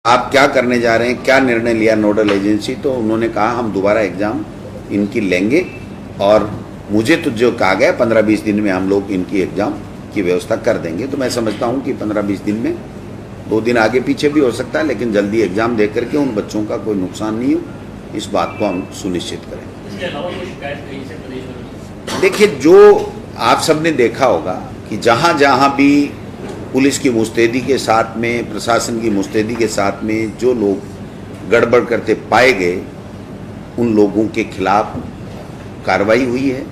आप क्या करने जा रहे हैं, क्या निर्णय लिया नोडल एजेंसी? तो उन्होंने कहा हम दोबारा एग्ज़ाम इनकी लेंगे और मुझे तो जो कहा गया 15-20 दिन में हम लोग इनकी एग्ज़ाम की व्यवस्था कर देंगे। तो मैं समझता हूं कि 15-20 दिन में 2 दिन आगे पीछे भी हो सकता है, लेकिन जल्दी एग्ज़ाम दे करके उन बच्चों का कोई नुकसान नहीं हो, इस बात को हम सुनिश्चित करें। इसके अलावा कोई शिकायत कहीं से प्रदेश में? देखिए, जो आप सबने देखा होगा कि जहाँ जहाँ भी पुलिस की मुस्तैदी के साथ में, प्रशासन की मुस्तैदी के साथ में जो लोग गड़बड़ करते पाए गए, उन लोगों के खिलाफ कार्रवाई हुई है।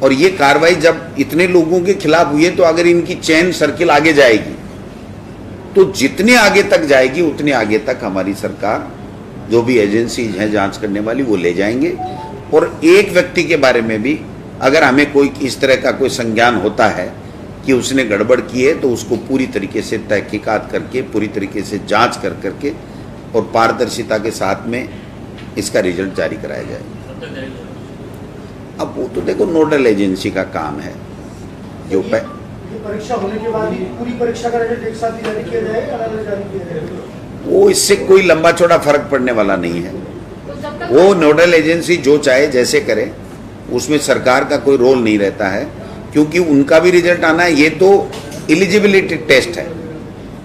और ये कार्रवाई जब इतने लोगों के खिलाफ हुई है, तो अगर इनकी चेन सर्किल आगे जाएगी तो जितने आगे तक जाएगी उतने आगे तक हमारी सरकार, जो भी एजेंसीज हैं जांच करने वाली, वो ले जाएंगे। और एक व्यक्ति के बारे में भी अगर हमें कोई इस तरह का कोई संज्ञान होता है कि उसने गड़बड़ की है, तो उसको पूरी तरीके से तहकीकात करके, पूरी तरीके से जांच कर करके और पारदर्शिता के साथ में इसका रिजल्ट जारी कराया जाए। अब वो तो देखो नोडल एजेंसी का काम है। जो परीक्षा होने के बाद ही पूरी परीक्षा का रिजल्ट एक साथ ही जारी किया जाएगा, अलग-अलग जारी किया जाएगा? वो इससे कोई लंबा चौड़ा फर्क पड़ने वाला नहीं है। वो नोडल एजेंसी जो चाहे जैसे करे, उसमें सरकार का कोई रोल नहीं रहता है, क्योंकि उनका भी रिजल्ट आना है। ये तो एलिजिबिलिटी टेस्ट है,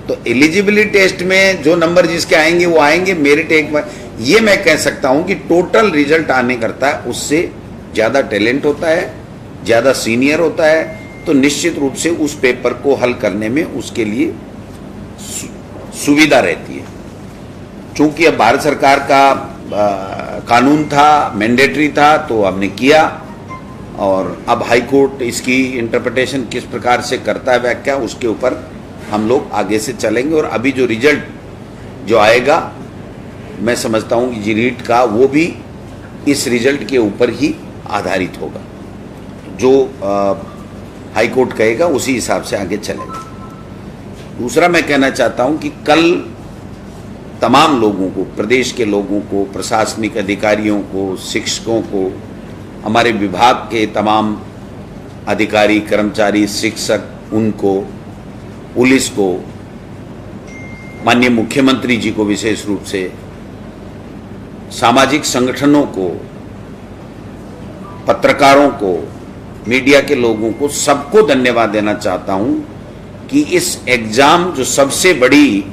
तो एलिजिबिलिटी टेस्ट में जो नंबर जिसके आएंगे वो आएंगे। मेरिट एक बार ये मैं कह सकता हूं कि टोटल रिजल्ट आने करता है, उससे ज़्यादा टैलेंट होता है, ज़्यादा सीनियर होता है, तो निश्चित रूप से उस पेपर को हल करने में उसके लिए सुविधा रहती है। चूंकि अब भारत सरकार का कानून था, मैंडेटरी था, तो हमने किया, और अब हाई कोर्ट इसकी इंटरप्रिटेशन किस प्रकार से करता है व्याख्या, उसके ऊपर हम लोग आगे से चलेंगे। और अभी जो रिजल्ट जो आएगा, मैं समझता हूं कि नीट का, वो भी इस रिजल्ट के ऊपर ही आधारित होगा। जो हाई कोर्ट कहेगा उसी हिसाब से आगे चलेगा। दूसरा मैं कहना चाहता हूं कि कल तमाम लोगों को, प्रदेश के लोगों को, प्रशासनिक अधिकारियों को, शिक्षकों को, हमारे विभाग के तमाम अधिकारी, कर्मचारी, शिक्षक, उनको, पुलिस को, माननीय मुख्यमंत्री जी को विशेष रूप से, सामाजिक संगठनों को, पत्रकारों को, मीडिया के लोगों को, सबको धन्यवाद देना चाहता हूं कि इस एग्जाम, जो सबसे बड़ी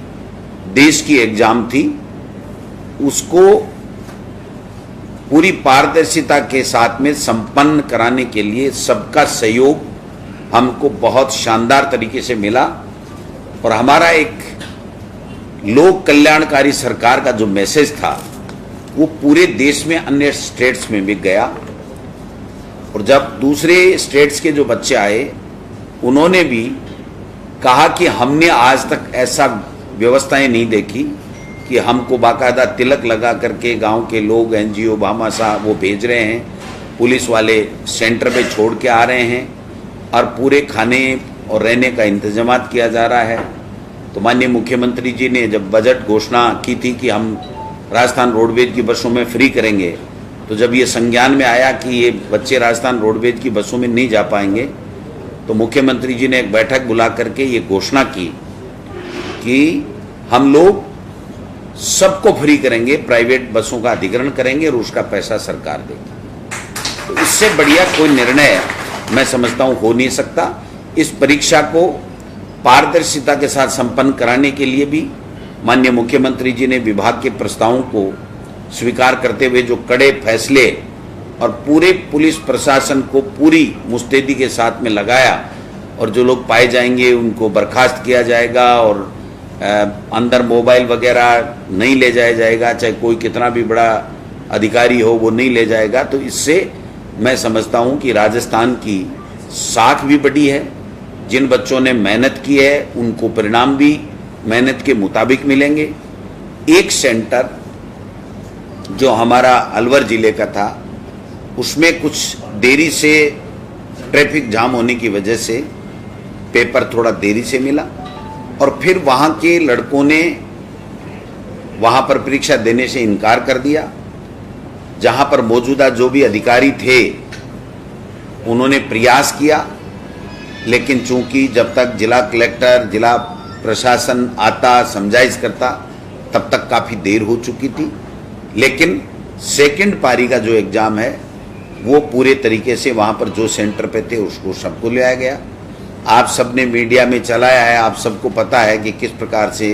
देश की एग्जाम थी, उसको पूरी पारदर्शिता के साथ में संपन्न कराने के लिए सबका सहयोग हमको बहुत शानदार तरीके से मिला। और हमारा एक लोक कल्याणकारी सरकार का जो मैसेज था, वो पूरे देश में, अन्य स्टेट्स में भी गया। और जब दूसरे स्टेट्स के जो बच्चे आए, उन्होंने भी कहा कि हमने आज तक ऐसा व्यवस्थाएं नहीं देखी कि हमको बाकायदा तिलक लगा करके गांव के लोग, एनजीओ, भामाशाह वो भेज रहे हैं, पुलिस वाले सेंटर पे छोड़ के आ रहे हैं, और पूरे खाने और रहने का इंतजाम किया जा रहा है। तो माननीय मुख्यमंत्री जी ने जब बजट घोषणा की थी कि हम राजस्थान रोडवेज की बसों में फ्री करेंगे, तो जब ये संज्ञान में आया कि ये बच्चे राजस्थान रोडवेज की बसों में नहीं जा पाएंगे, तो मुख्यमंत्री जी ने एक बैठक बुला करके ये घोषणा की कि हम लोग सबको फ्री करेंगे, प्राइवेट बसों का अधिग्रहण करेंगे और उसका पैसा सरकार देगी। तो इससे बढ़िया कोई निर्णय मैं समझता हूं हो नहीं सकता। इस परीक्षा को पारदर्शिता के साथ संपन्न कराने के लिए भी माननीय मुख्यमंत्री जी ने विभाग के प्रस्तावों को स्वीकार करते हुए जो कड़े फैसले और पूरे पुलिस प्रशासन को पूरी मुस्तैदी के साथ में लगाया, और जो लोग पाए जाएंगे उनको बर्खास्त किया जाएगा, और अंदर मोबाइल वगैरह नहीं ले जाया जाएगा, चाहे कोई कितना भी बड़ा अधिकारी हो वो नहीं ले जाएगा। तो इससे मैं समझता हूं कि राजस्थान की साख भी बड़ी है। जिन बच्चों ने मेहनत की है उनको परिणाम भी मेहनत के मुताबिक मिलेंगे। एक सेंटर जो हमारा अलवर जिले का था, उसमें कुछ देरी से, ट्रैफिक जाम होने की वजह से पेपर थोड़ा देरी से मिला, और फिर वहाँ के लड़कों ने वहाँ पर परीक्षा देने से इनकार कर दिया। जहाँ पर मौजूदा जो भी अधिकारी थे उन्होंने प्रयास किया, लेकिन चूंकि जब तक जिला कलेक्टर, जिला प्रशासन आता, समझाइश करता, तब तक काफ़ी देर हो चुकी थी, लेकिन सेकंड पारी का जो एग्ज़ाम है वो पूरे तरीके से वहाँ पर जो सेंटर पे थे उसको सबको ले आया गया। आप सबने मीडिया में चलाया है, आप सबको पता है कि किस प्रकार से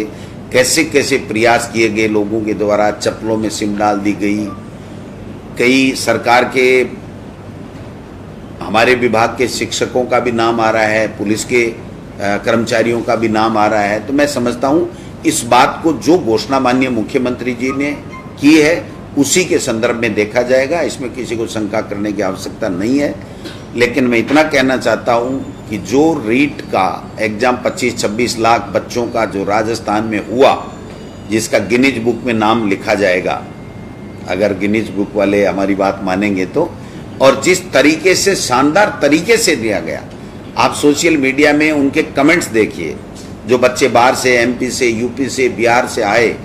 कैसे कैसे प्रयास किए गए लोगों के द्वारा, चप्पलों में सिम डाल दी गई, कई सरकार के हमारे विभाग के शिक्षकों का भी नाम आ रहा है, पुलिस के कर्मचारियों का भी नाम आ रहा है। तो मैं समझता हूँ इस बात को जो घोषणा माननीय मुख्यमंत्री जी ने की है उसी के संदर्भ में देखा जाएगा, इसमें किसी को शंका करने की आवश्यकता नहीं है। लेकिन मैं इतना कहना चाहता हूँ कि जो रीट का एग्ज़ाम 25-26 लाख बच्चों का जो राजस्थान में हुआ, जिसका गिनीज बुक में नाम लिखा जाएगा, अगर गिनीज बुक वाले हमारी बात मानेंगे तो, और जिस तरीके से शानदार तरीके से दिया गया, आप सोशल मीडिया में उनके कमेंट्स देखिए, जो बच्चे बाहर से, एमपी से, यूपी से, बिहार से आए,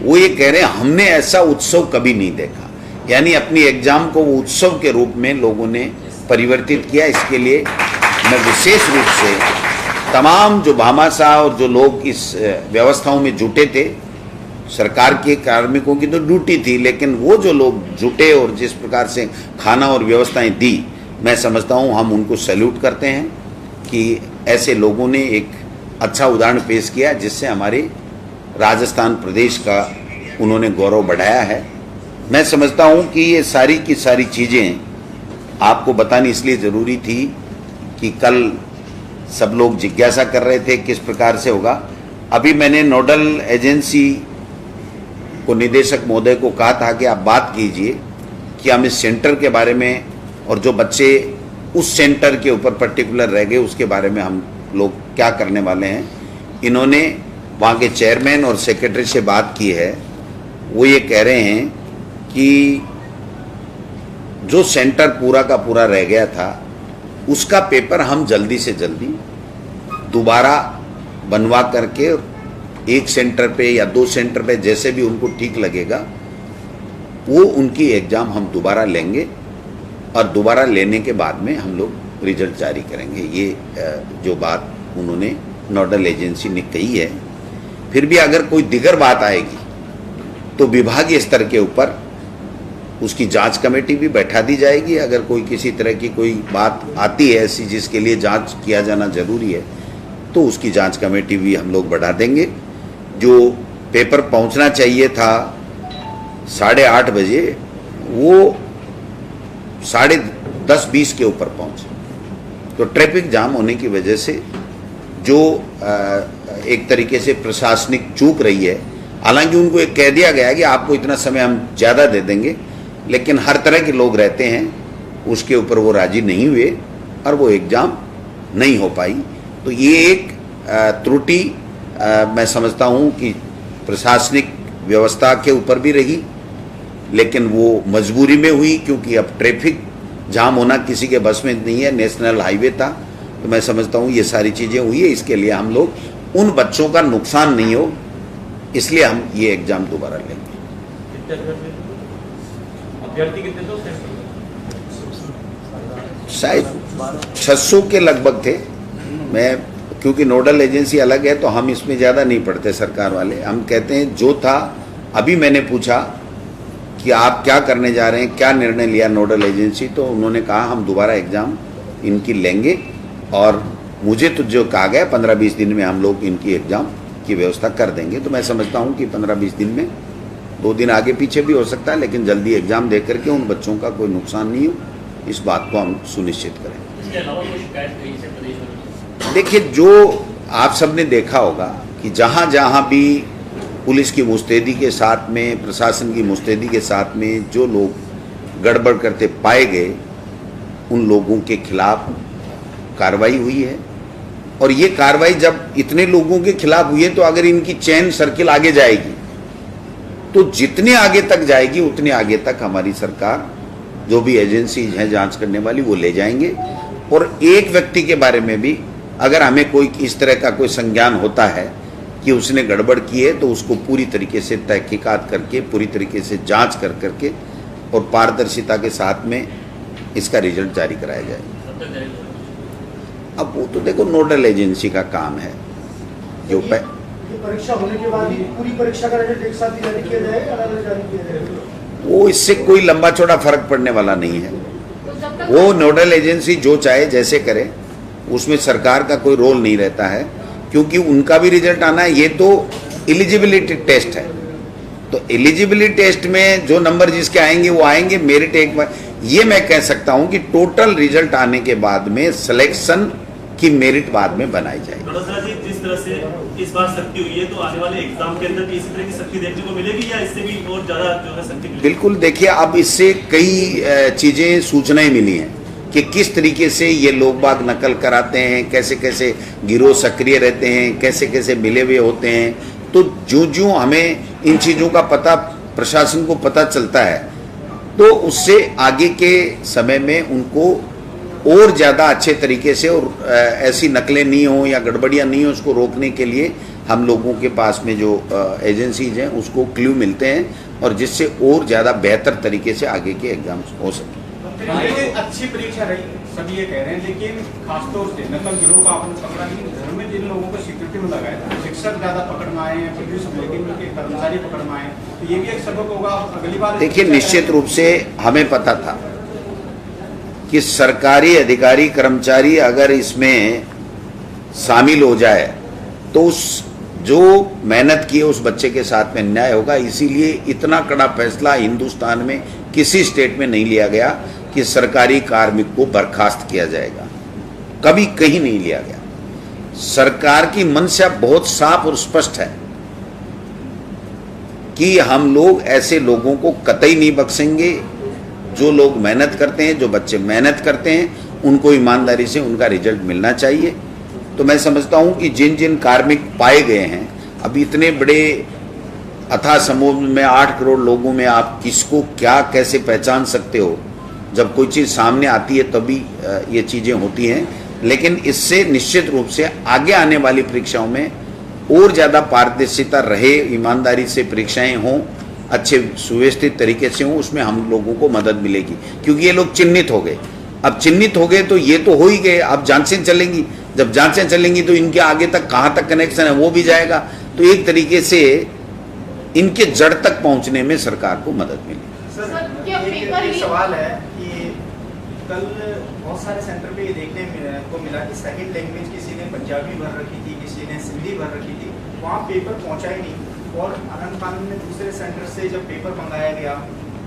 वो ये कह रहे हैं हमने ऐसा उत्सव कभी नहीं देखा। यानी अपनी एग्जाम को वो उत्सव के रूप में लोगों ने परिवर्तित किया। इसके लिए मैं विशेष रूप से तमाम जो भामाशाह और जो लोग इस व्यवस्थाओं में जुटे थे, सरकार के कार्मिकों की तो ड्यूटी थी, लेकिन वो जो लोग जुटे और जिस प्रकार से खाना और व्यवस्थाएं दी, मैं समझता हूँ हम उनको सैल्यूट करते हैं कि ऐसे लोगों ने एक अच्छा उदाहरण पेश किया जिससे हमारे राजस्थान प्रदेश का उन्होंने गौरव बढ़ाया है। मैं समझता हूँ कि ये सारी की सारी चीज़ें आपको बतानी इसलिए ज़रूरी थी कि कल सब लोग जिज्ञासा कर रहे थे किस प्रकार से होगा। अभी मैंने नोडल एजेंसी को, निदेशक महोदय को कहा था कि आप बात कीजिए कि हम इस सेंटर के बारे में और जो बच्चे उस सेंटर के ऊपर पर्टिकुलर रह गए उसके बारे में हम लोग क्या करने वाले हैं। इन्होंने वहाँ के चेयरमैन और सेक्रेटरी से बात की है, वो ये कह रहे हैं कि जो सेंटर पूरा का पूरा रह गया था उसका पेपर हम जल्दी से जल्दी दोबारा बनवा करके एक सेंटर पे या 2 सेंटर पे जैसे भी उनको ठीक लगेगा वो उनकी एग्ज़ाम हम दोबारा लेंगे और दोबारा लेने के बाद में हम लोग रिजल्ट जारी करेंगे। ये जो बात उन्होंने नोडल एजेंसी ने कही है। फिर भी अगर कोई दिगर बात आएगी तो विभागीय स्तर के ऊपर उसकी जांच कमेटी भी बैठा दी जाएगी। अगर कोई किसी तरह की कोई बात आती है ऐसी जिसके लिए जांच किया जाना जरूरी है तो उसकी जांच कमेटी भी हम लोग बढ़ा देंगे। जो पेपर पहुंचना चाहिए था 8:30 बजे, वो 10:20 के ऊपर पहुंचे। तो ट्रैफिक जाम होने की वजह से जो एक तरीके से प्रशासनिक चूक रही है, हालांकि उनको एक कह दिया गया है कि आपको इतना समय हम ज़्यादा दे देंगे, लेकिन हर तरह के लोग रहते हैं, उसके ऊपर वो राजी नहीं हुए और वो एग्ज़ाम नहीं हो पाई। तो ये एक त्रुटि मैं समझता हूँ कि प्रशासनिक व्यवस्था के ऊपर भी रही, लेकिन वो मजबूरी में हुई क्योंकि अब ट्रैफिक जाम होना किसी के बस में नहीं है, नेशनल हाईवे था। तो मैं समझता हूँ ये सारी चीज़ें हुई है, इसके लिए हम लोग उन बच्चों का नुकसान नहीं हो इसलिए हम ये एग्ज़ाम दोबारा लेंगे। अभ्यर्थी कितने थे? शायद 600 के लगभग थे। मैं क्योंकि नोडल एजेंसी अलग है तो हम इसमें ज़्यादा नहीं पढ़ते सरकार वाले, हम कहते हैं जो था। अभी मैंने पूछा कि आप क्या करने जा रहे हैं, क्या निर्णय लिया नोडल एजेंसी, तो उन्होंने कहा हम दोबारा एग्ज़ाम इनकी लेंगे और मुझे तो जो कहा गया 15-20 दिन में हम लोग इनकी एग्ज़ाम की व्यवस्था कर देंगे। तो मैं समझता हूँ कि 15-20 दिन में, 2 दिन आगे पीछे भी हो सकता है, लेकिन जल्दी एग्ज़ाम दे करके उन बच्चों का कोई नुकसान नहीं हो, इस बात को हम सुनिश्चित करें। इसके अलावा कोई शिकायत कहीं से प्रदेश में? देखिए, जो आप सबने देखा होगा कि जहाँ जहाँ भी पुलिस की मुस्तैदी के साथ में, प्रशासन की मुस्तैदी के साथ में जो लोग गड़बड़ करते पाए गए, उन लोगों के खिलाफ कार्रवाई हुई है। और ये कार्रवाई जब इतने लोगों के खिलाफ हुई है तो अगर इनकी चेन सर्किल आगे जाएगी तो जितने आगे तक जाएगी उतने आगे तक हमारी सरकार, जो भी एजेंसीज हैं जांच करने वाली, वो ले जाएंगे। और एक व्यक्ति के बारे में भी अगर हमें कोई इस तरह का कोई संज्ञान होता है कि उसने गड़बड़ की है तो उसको पूरी तरीके से तहकीकात करके, पूरी तरीके से जांच कर करके और पारदर्शिता के साथ में इसका रिजल्ट जारी कराया जाए। अब वो तो देखो नोडल एजेंसी का काम है। जो कि परीक्षा होने के बाद ही पूरी परीक्षा का रिजल्ट एक साथ ही जारी किया जाएगा, अलग अलग जारी किया जाएगा? वो इससे कोई लंबा चौड़ा फर्क पड़ने वाला नहीं है। वो नोडल एजेंसी जो चाहे जैसे करे, उसमें सरकार का कोई रोल नहीं रहता है, क्योंकि उनका भी रिजल्ट आना है। ये तो एलिजिबिलिटी टेस्ट है, तो एलिजिबिलिटी टेस्ट में जो नंबर जिसके आएंगे वो आएंगे। मेरिट एक बार ये मैं कह सकता हूं कि टोटल रिजल्ट आने के बाद में सिलेक्शन की मेरिट बाद में बनाई जाएगी। बड़ोदरा जी, जिस तरह से इस बार सख्ती हुई है, तो आने वाले एग्जाम के अंदर भी इसी तरह की सख्ती देखने को मिलेगी या इससे भी और ज्यादा जो है सख्ती? बिल्कुल, देखिए अब इससे कई चीजें सूचनाएं मिली हैं कि किस तरीके से ये लोग बाग नकल कराते हैं, कैसे कैसे गिरोह सक्रिय रहते हैं, कैसे कैसे मिले हुए होते हैं। तो जो हमें इन चीजों का पता प्रशासन को पता चलता है, तो उससे आगे के समय में उनको और ज़्यादा अच्छे तरीके से और ऐसी नकलें नहीं हो या गड़बड़ियाँ नहीं हो, उसको रोकने के लिए हम लोगों के पास में जो एजेंसीज हैं उसको क्लू मिलते हैं, और जिससे और ज़्यादा बेहतर तरीके से आगे के एग्जाम्स हो सके। अच्छी परीक्षा रही, सभी ये कह रहे हैं, लेकिन खासतौर से नकल गिरोह का आपने पकड़ा, लेकिन घर में जिन लोगों को सिक्योरिटी में लगाया था, शिक्षक ज्यादा पकड़ में आए हैं, पुलिस के कर्मचारी पकड़ में आए, तो ये भी एक सबक होगा अगली बार। देखिए, निश्चित रूप से हमें पता था कि सरकारी अधिकारी कर्मचारी अगर इसमें शामिल हो जाए तो उस जो मेहनत की है उस बच्चे के साथ में अन्याय होगा। इसीलिए इतना कड़ा फैसला हिंदुस्तान में किसी स्टेट में नहीं लिया गया कि सरकारी कार्मिक को बर्खास्त किया जाएगा, कभी कहीं नहीं लिया गया। सरकार की मंशा बहुत साफ और स्पष्ट है कि हम लोग ऐसे लोगों को कतई नहीं बख्शेंगे। जो लोग मेहनत करते हैं, जो बच्चे मेहनत करते हैं, उनको ईमानदारी से उनका रिजल्ट मिलना चाहिए। तो मैं समझता हूं कि जिन जिन कार्मिक पाए गए हैं, अब इतने बड़े अथाह समूह में 8 करोड़ लोगों में आप किसको क्या कैसे पहचान सकते हो? जब कोई चीज़ सामने आती है तभी ये चीज़ें होती हैं। लेकिन इससे निश्चित रूप से आगे आने वाली परीक्षाओं में और ज़्यादा पारदर्शिता रहे, ईमानदारी से परीक्षाएं हों, अच्छे सुव्यवस्थित तरीके से हों, उसमें हम लोगों को मदद मिलेगी। क्योंकि ये लोग चिन्हित हो गए, अब चिन्हित हो गए तो ये तो हो ही गए, अब जांचें चलेंगी। जब जांचें चलेंगी तो इनके आगे तक कहाँ तक कनेक्शन है वो भी जाएगा। तो एक तरीके से इनके जड़ तक पहुंचने में सरकार को मदद मिलेगी। एक सवाल है कि कल बहुत सारे सेंटर पे ये देखने को मिला कि सेकंड लैंग्वेज किसी ने पंजाबी भर रखी थी, किसी ने सिंधी भर रखी थी, वहाँ पेपर पहुँचा ही नहीं। और आनंद कानून में दूसरे सेंटर से जब पेपर मंगाया गया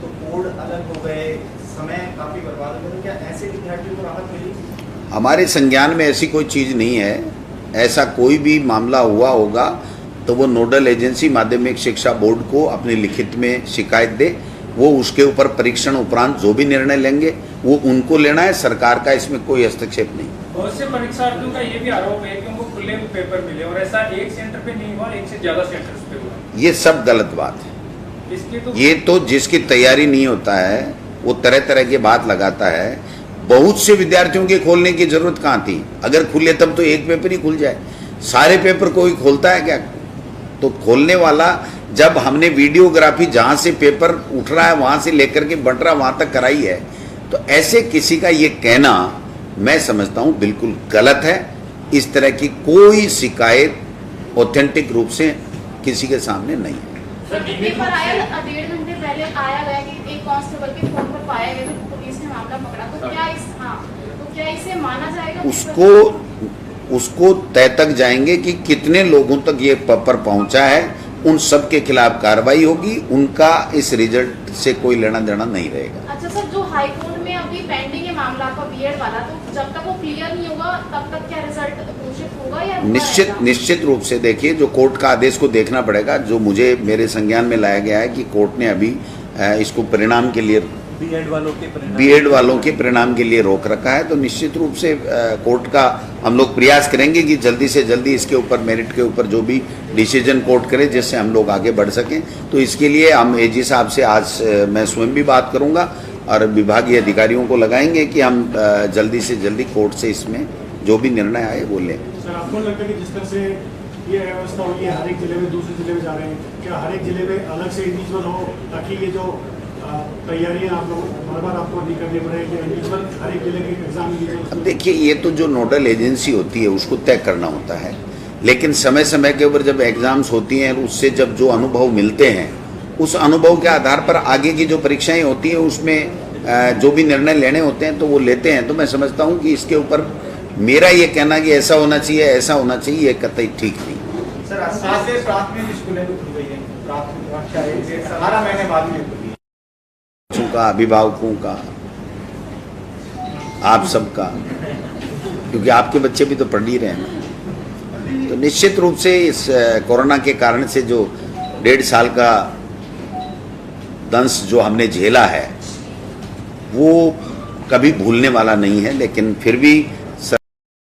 तो कोड अलग हो गए, समय काफ़ी बर्बाद हो गया। तो क्या ऐसे विद्यार्थियों को राहत मिली? हमारे संज्ञान में ऐसी कोई चीज़ नहीं है। ऐसा कोई भी मामला हुआ होगा तो वो नोडल एजेंसी माध्यमिक शिक्षा बोर्ड को अपने लिखित में शिकायत दे, वो उसके ऊपर परीक्षण उपरांत जो भी निर्णय लेंगे वो उनको लेना है। सरकार का इसमें कोई हस्तक्षेप नहीं। बहुत से परीक्षार्थियों का ये भी आरोप है कि उनको खुले पेपर मिले और ऐसा एक सेंटर पे नहीं हुआ, एक से ज्यादा सेंटर्स पे हुआ। ये सब गलत बात है। ये तो जिसकी तैयारी नहीं होता है वो तरह तरह की बात लगाता है। बहुत से विद्यार्थियों के खोलने की जरूरत कहाँ थी? अगर खुले तब तो एक पेपर ही खुल जाए। सारे पेपर कोई खोलता है क्या? तो खोलने वाला, जब हमने वीडियोग्राफी जहाँ से पेपर उठ रहा है वहाँ से लेकर के बढ़ रहा वहाँ तक कराई है, तो ऐसे किसी का ये कहना मैं समझता हूँ बिल्कुल गलत है। इस तरह की कोई शिकायत ऑथेंटिक रूप से किसी के सामने नहीं है। पेपर आया 1.5 घंटे पहले आया गया कि एक कांस्टेबल के फोन पर पाया गया तो पुलिस ने मामला पकड़ा, तो क्या इसे माना जाएगा? उसको तय तक जाएंगे कि कितने लोगों तक ये पेपर पहुंचा है, उन सब के खिलाफ कार्रवाई होगी। उनका इस रिजल्ट से कोई लेना देना नहीं रहेगा। अच्छा सर, जो हाई कोर्ट में अभी पेंडिंग है मामला आपका बीएड वाला, तो जब तक वो क्लियर नहीं होगा तब तक क्या रिजल्ट घोषित होगा या निश्चित रूप से देखिए, जो कोर्ट का आदेश को देखना पड़ेगा। जो मुझे मेरे संज्ञान में लाया गया है कि कोर्ट ने अभी इसको परिणाम के लिए बीएड वालों के परिणाम के लिए रोक रखा है। तो निश्चित रूप से कोर्ट का हम लोग प्रयास करेंगे कि जल्दी से जल्दी इसके ऊपर मेरिट के ऊपर जो भी डिसीजन कोर्ट करे जिससे हम लोग आगे बढ़ सकें। तो इसके लिए हम एजी साहब से आज मैं स्वयं भी बात करूंगा और विभागीय अधिकारियों को लगाएंगे कि हम जल्दी से जल्दी कोर्ट से इसमें जो भी निर्णय आए वो लें। सर, आपको लगता है कि जिस तरह से ये व्यवस्था हुई है, हर एक जिले में दूसरे जिले में जा रहे हैं, क्या हर एक जिले में अलग से इंडिविजुअल हो ताकि ये जो तैयारियां आप लोग बार-बार आपको नहीं करनी पड़े कि इंडिविजुअल हर एक जिले के एग्जाम? अब देखिए, ये तो जो नोडल एजेंसी होती है उसको तय करना होता है लेकिन समय समय के ऊपर जब एग्जाम्स होती हैं, उससे जब जो अनुभव मिलते हैं, उस अनुभव के आधार पर आगे की जो परीक्षाएं होती हैं उसमें जो भी निर्णय लेने होते हैं तो वो लेते हैं। तो मैं समझता हूं कि इसके ऊपर मेरा ये कहना कि ऐसा होना चाहिए, ऐसा होना चाहिए, ये कतई ठीक नहीं। सर आज से प्राथमिक स्कूलें भी खुल गई हैं, प्राथमिक कक्षा 18 महीने बाद में खुली। बच्चों का, अभिभावकों का, आप सबका, क्योंकि आपके बच्चे भी तो पढ़ ही रहे हैं ना। तो निश्चित रूप से इस कोरोना के कारण से जो 1.5 साल का दंश जो हमने झेला है वो कभी भूलने वाला नहीं है, लेकिन फिर भी